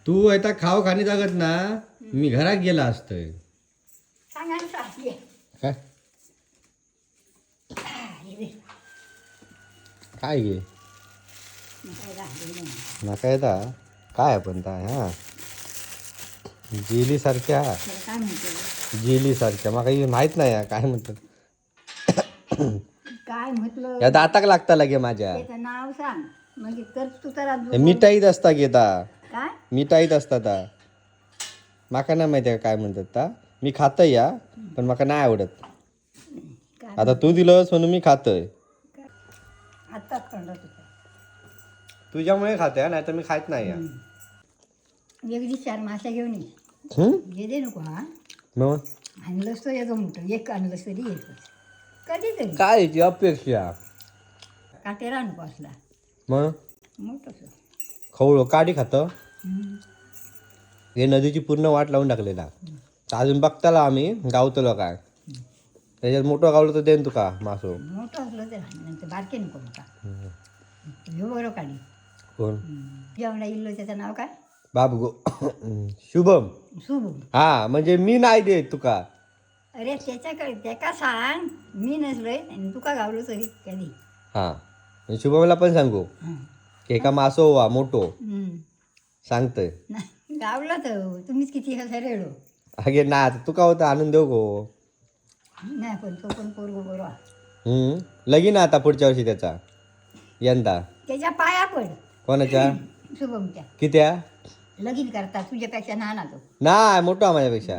तू आता खाऊ खाणी जागत ना मी घरात गेला असतोय सांगा ना सासरे. काय काय घे काय राहिलं नाही. नका येता काय पण काय हा जेली सारख्या त्याला काय म्हणते जेली सारख्या मला काही माहित नाही काय म्हणतात काय म्हटलं या दाताक लागता लागे माझ्या त्याचं नाव सांग म्हणजे तर तू तर आज मिठाईत असता घेता काय मिठाईत असता ता माका नाही माहिती आहे काय म्हणतात ता मी खातय या पण माका नाही आवडत काय आता तू दिलंस म्हणून मी खातोय आत्ताच कळलं तुझं. तुझ्यामुळे खाते नाही तर मी खात नाही या एक दिवस 4 मासे घेऊन ये. घे दे नको हा मग आणलंच तो येतो मोठं एक आणलंच तरी एकच कधीतरी काय याची अपेक्षा काटेरा नको असला मग मोठंच. खवळो काडी खातं हे नदीची पूर्ण वाट लावून टाकलेला अजून बघताला आम्ही गावतलो काय त्याच्यात मोठं गावलं तर देईन तुका मासो मोठं असलं तर नंतर बारके नको मोठा ह्यो बरं काढी कोण जेवणा इल्लो त्याचं नाव काय बाबू गो शुभम शुभ. हा म्हणजे मी नाही देत तुका अरे त्याच्याकडे त्याका सांग मी नसलोय आणि तुका गावलो तरी कधी हा म्हणजे शुभमला पण सांगू की एका मासो वा मोठो सांगतय नाही गावला तर तुम्हीच किती रेडो अगे ना आता तुका होता आणून देऊ गो नाही पण तो पण पोरगो बरोबर लगीन आता पुढच्या वर्षी त्याचा यंदा त्याच्या पाया पड कोणाच्या शुभमच्या कित्या लगीन करता तुझ्यापेक्षा लहान तो नाही मोठा माझ्यापेक्षा